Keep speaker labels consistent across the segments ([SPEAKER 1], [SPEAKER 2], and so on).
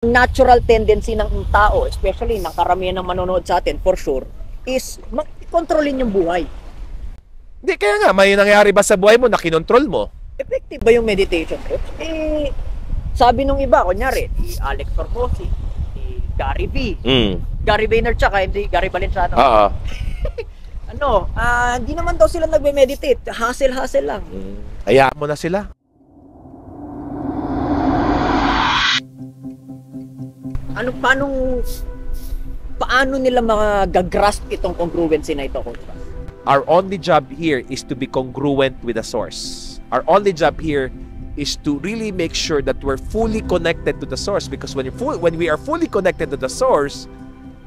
[SPEAKER 1] Natural tendency ng tao, especially ng karamihan ng manonood sa atin, for sure, is kontrolin yung buhay.
[SPEAKER 2] Hindi, kaya nga, may nangyari ba sa buhay mo na kinontrol mo?
[SPEAKER 1] Effective ba yung meditation coach? Sabi nung iba, kunyari, si Alex Hormozi, si Gary V. Gary Vaynerchuk, hindi Gary Valenciano.
[SPEAKER 2] Oo.
[SPEAKER 1] Hindi naman daw sila nagme-meditate. Hustle lang.
[SPEAKER 2] Hayaan mo na sila.
[SPEAKER 1] Paano nila magagrasp itong congruency na ito, Coach?
[SPEAKER 2] Our only job here is to be congruent with the source. Our only job here is to really make sure that we're fully connected to the source, because when we are fully connected to the source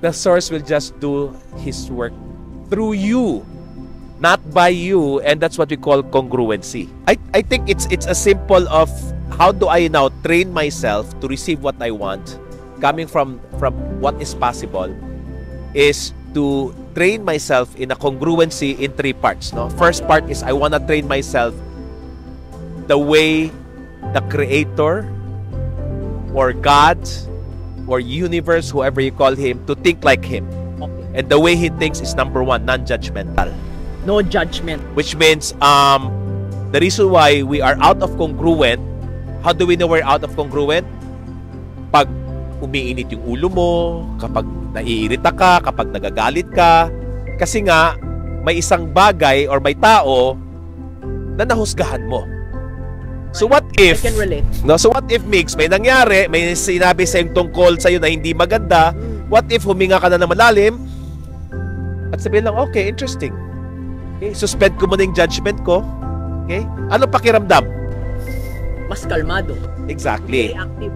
[SPEAKER 2] will just do His work through you, not by you, and that's what we call congruency. I think it's a simple of how do I now train myself to receive what I want, coming from what is possible, is to train myself in a congruency in 3 parts. No, first part is I want to train myself the way the Creator or God or universe, whoever you call Him, to think like Him.
[SPEAKER 1] Okay.
[SPEAKER 2] And the way He thinks is number 1, non-judgmental.
[SPEAKER 1] No judgment.
[SPEAKER 2] Which means the reason why we are out of congruent, how do we know we're out of congruent? Pag umiinit yung ulo mo, kapag naiirita ka, kapag nagagalit ka, kasi nga may isang bagay or may tao na nahusgahan mo. So what if,
[SPEAKER 1] I can relate.
[SPEAKER 2] no, so what if, Migs, may nangyari, may sinabi sa yung tungkol sa'yo na hindi maganda, what if huminga ka na ng malalim at sabihin lang, okay, interesting. Okay, suspend ko muna yung judgment ko. Okay? Ano pakiramdam?
[SPEAKER 1] Mas kalmado.
[SPEAKER 2] Exactly.
[SPEAKER 1] Reactive.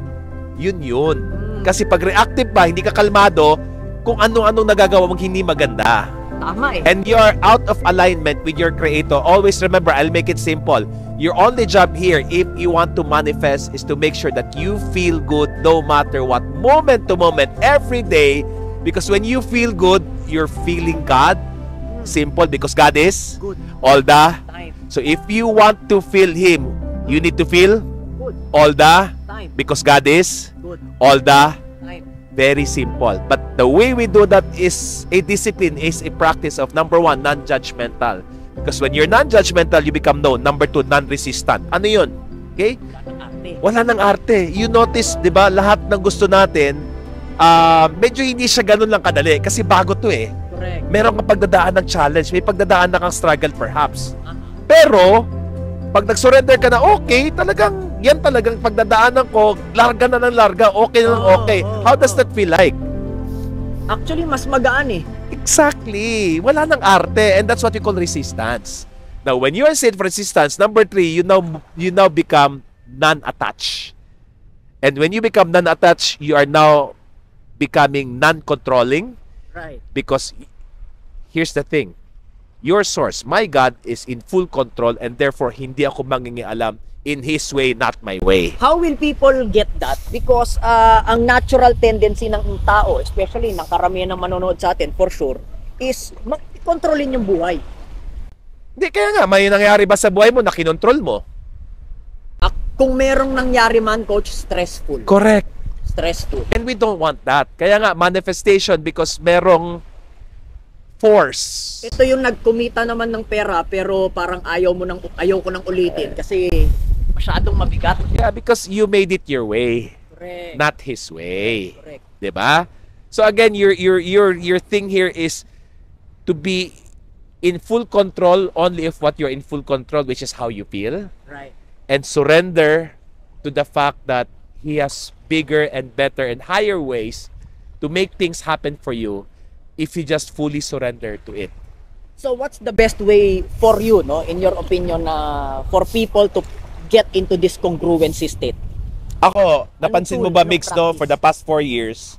[SPEAKER 2] Yun. Kasi pag reactive ba, hindi ka kalmado, kung anong nagagawa mong hindi maganda.
[SPEAKER 1] Tama eh.
[SPEAKER 2] And you're out of alignment with your Creator. Always remember, I'll make it simple. Your only job here, if you want to manifest, is to make sure that you feel good no matter what, moment to moment, every day. Because when you feel good, you're feeling God. Simple, because God is
[SPEAKER 1] Good.
[SPEAKER 2] all the
[SPEAKER 1] Time.
[SPEAKER 2] So if you want to feel Him, you need to feel
[SPEAKER 1] Good.
[SPEAKER 2] all the
[SPEAKER 1] Time.
[SPEAKER 2] because God is
[SPEAKER 1] Good.
[SPEAKER 2] all the.
[SPEAKER 1] Time.
[SPEAKER 2] Very simple. But the way we do that is a discipline, is a practice of number 1, non-judgmental. Because when you're non-judgmental, you become known. Number 2, non-resistant. Ano yun? Okay? Wala nang arte. You notice, di ba, lahat ng gusto natin, medyo hindi siya ganun lang kadali. Kasi bago to eh.
[SPEAKER 1] Correct.
[SPEAKER 2] Meron kang pagdadaan ng challenge. May pagdadaan na kang struggle perhaps. Pero, pag nag-surrender ka na, okay, yan talagang pagdadaanan ko, larga na ng larga, okay na ng okay. How does that feel like?
[SPEAKER 1] Actually, mas magaan eh.
[SPEAKER 2] Exactly. Wala nang arte, and that's what you call resistance. Now, when you are set for resistance, number 3, you now become non-attached. And when you become non-attached, you are now becoming non-controlling.
[SPEAKER 1] Right.
[SPEAKER 2] Because here's the thing. Your source, my God, is in full control, and therefore, hindi ako mangingialam, in His way, not my way.
[SPEAKER 1] How will people get that? Because ang natural tendency ng tao, especially ng karamihan ng manonood sa atin, for sure, is kontrolin yung buhay.
[SPEAKER 2] Hindi, kaya nga, may nangyari ba sa buhay mo na kinontrol mo?
[SPEAKER 1] Kung merong nangyari man, Coach, stressful.
[SPEAKER 2] Correct.
[SPEAKER 1] Stressful.
[SPEAKER 2] And we don't want that. Kaya nga, manifestation, because merong force.
[SPEAKER 1] Ito yung nagkumita naman ng pera, pero parang ayaw ko nang ulitin kasi masyadong mabigat.
[SPEAKER 2] Yeah, because you made it your way,
[SPEAKER 1] Correct.
[SPEAKER 2] not His way.
[SPEAKER 1] Correct.
[SPEAKER 2] 'Di ba? So again, your thing here is to be in full control only of what you're in full control, which is how you feel,
[SPEAKER 1] Right.
[SPEAKER 2] and surrender to the fact that He has bigger and better and higher ways to make things happen for you if you just fully surrender to it.
[SPEAKER 1] So what's the best way for you, no, in your opinion, for people to get into this congruency state?
[SPEAKER 2] Ako, napansin mo ba,
[SPEAKER 1] tool,
[SPEAKER 2] Mix, no,
[SPEAKER 1] practice?
[SPEAKER 2] for the past 4 years,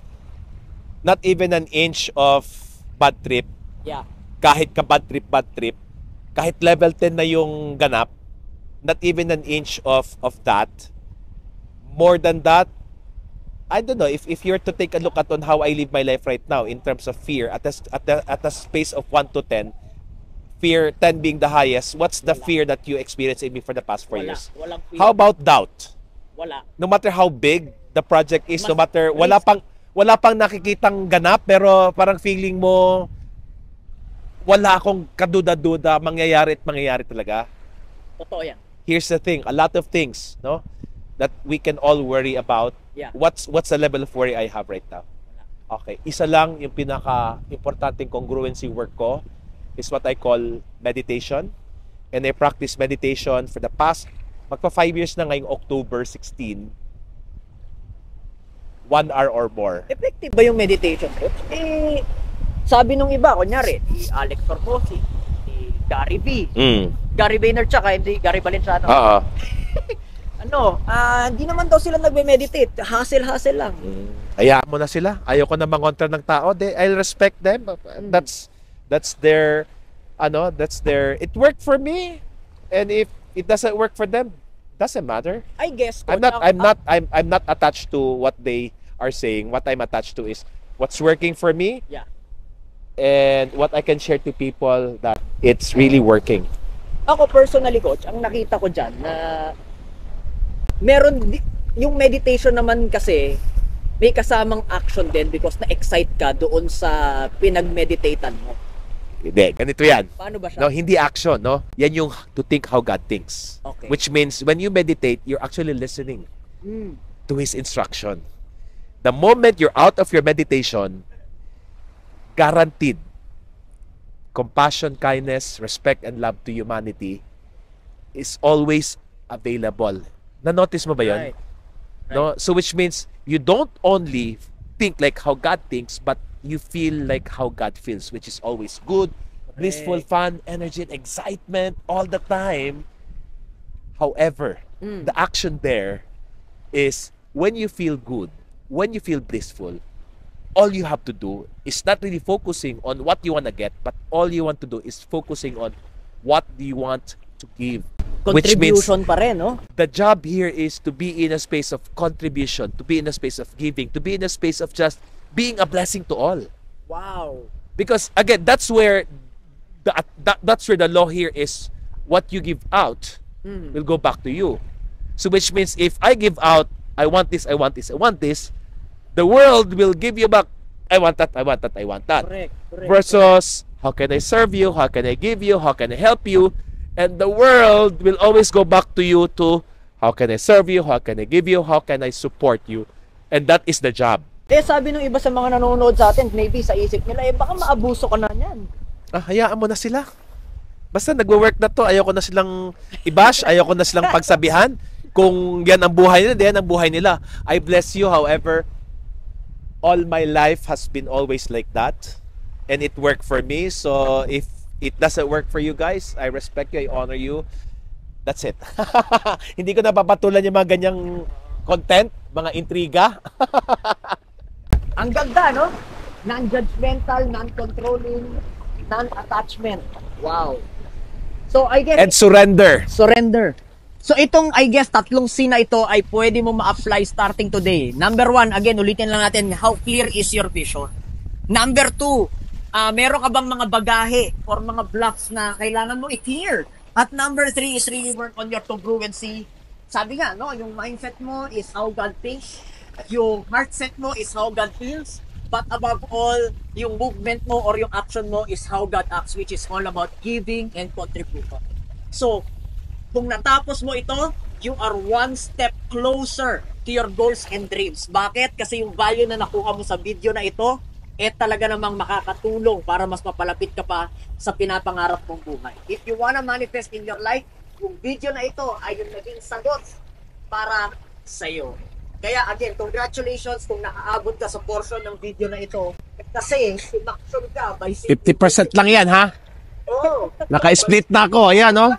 [SPEAKER 2] not even an inch of bad trip,
[SPEAKER 1] Yeah.
[SPEAKER 2] kahit ka bad trip, kahit level 10 na yung ganap, not even an inch of that. More than that, I don't know, if you're to take a look at on how I live my life right now in terms of fear, at a space of 1 to 10, fear 10 being the highest, what's the fear that you experienced in me for the past 4 years?
[SPEAKER 1] Walang fear.
[SPEAKER 2] How about doubt?
[SPEAKER 1] Wala.
[SPEAKER 2] No matter how big the project is, no
[SPEAKER 1] Mas
[SPEAKER 2] matter, wala pang nakikitang ganap, pero parang feeling mo, wala akong kaduda-duda, mangyayari at mangyayari talaga.
[SPEAKER 1] Totoo yan.
[SPEAKER 2] Here's the thing, a lot of things, no, that we can all worry about.
[SPEAKER 1] Yeah.
[SPEAKER 2] What's the level of worry I have right now? Okay, isa lang yung pinaka-importanting congruency work ko is what I call meditation. And I practice meditation for the past, magpa 5 years na ngayong October 16, 1 hour or more.
[SPEAKER 1] Effective ba yung meditation, coach? Sabi nung iba, kunyari, si Alex Formosi, si Gary V, Gary Vaynerchuk, hindi Gary Valenciano. Hindi naman daw sila nagme-meditate. Hustle lang.
[SPEAKER 2] Hayaan mo na sila. Ayoko na mangontra ng tao. I'll respect them. That's their, it worked for me. And if it doesn't work for them, doesn't matter.
[SPEAKER 1] I guess,
[SPEAKER 2] coach, I'm not attached to what they are saying. What I'm attached to is what's working for me.
[SPEAKER 1] Yeah.
[SPEAKER 2] And what I can share to people that it's really working.
[SPEAKER 1] Ako personally, coach, ang nakita ko dyan na yung meditation naman kasi may kasamang action din because na-excite ka doon sa pinag-meditatean mo.
[SPEAKER 2] Hindi, ganito yan.
[SPEAKER 1] Paano ba siya?
[SPEAKER 2] No, hindi action, no? Yan yung to think how God thinks.
[SPEAKER 1] Okay.
[SPEAKER 2] Which means when you meditate, you're actually listening to His instruction. The moment you're out of your meditation, guaranteed compassion, kindness, respect, and love to humanity is always available. Na-notice mo ba yun?
[SPEAKER 1] Right.
[SPEAKER 2] No? So which means you don't only think like how God thinks, but you feel like how God feels, which is always good, blissful, fun, energy, and excitement all the time. However, the action there is when you feel good, when you feel blissful, all you have to do is not really focusing on what you want to get, but all you want to do is focusing on what do you want to give.
[SPEAKER 1] Contribution pa rin, no?
[SPEAKER 2] The job here is to be in a space of contribution, to be in a space of giving, to be in a space of just being a blessing to all.
[SPEAKER 1] Wow.
[SPEAKER 2] Because again, that's where the law here is what you give out will go back to you. So which means if I give out, I want this, I want this, I want this, the world will give you back, I want that, I want that, I want that.
[SPEAKER 1] Correct.
[SPEAKER 2] Versus, how can I serve you? How can I give you? How can I help you? And the world will always go back to you to, how can I serve you? How can I give you? How can I support you? And that is the job.
[SPEAKER 1] Sabi nung iba sa mga nanonood sa atin, maybe sa isip nila, baka maabuso ka na yan.
[SPEAKER 2] Hayaan mo na sila. Basta nagwo-work na to, ayoko na silang i-bash, ayoko na silang pagsabihan. Kung yan ang buhay nila, yan ang buhay nila. I bless you, however, all my life has been always like that. And it worked for me. So if it doesn't work for you guys, I respect you, I honor you. That's it. Hindi ko napapatulan yung mga ganyang content, mga intriga.
[SPEAKER 1] Ang ganda, no? Non-judgmental, non-controlling, non-attachment. Wow. So, I guess...
[SPEAKER 2] And surrender.
[SPEAKER 1] Surrender. So, itong, I guess, tatlong scene na ito ay pwede mo ma-apply starting today. Number 1, again, ulitin lang natin, how clear is your vision? Number 2, meron ka bang mga bagahe or mga blocks na kailangan mo i-clear? At number 3 is really work on your congruency. Sabi nga, no, yung mindset mo is how God thinks. Yung heart set mo is how God feels. But above all, yung movement mo or yung action mo is how God acts, which is all about giving and contribution. So, kung natapos mo ito, you are one step closer to your goals and dreams. Bakit? Kasi yung value na nakuha mo sa video na ito, talaga namang makakatulong para mas mapalapit ka pa sa pinapangarap mong buhay. If you wanna manifest in your life, yung video na ito ay yung naging sagot para sa'yo. Kaya again, congratulations kung nakaabot ka sa portion ng video na ito. Kasi, inaction ka by
[SPEAKER 3] 50% lang yan, ha?
[SPEAKER 1] Oh,
[SPEAKER 3] Naka-split na ako. Ayan, no?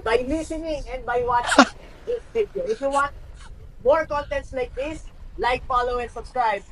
[SPEAKER 1] by listening and by watching this video. If you want more contents like this, like, follow, and subscribe.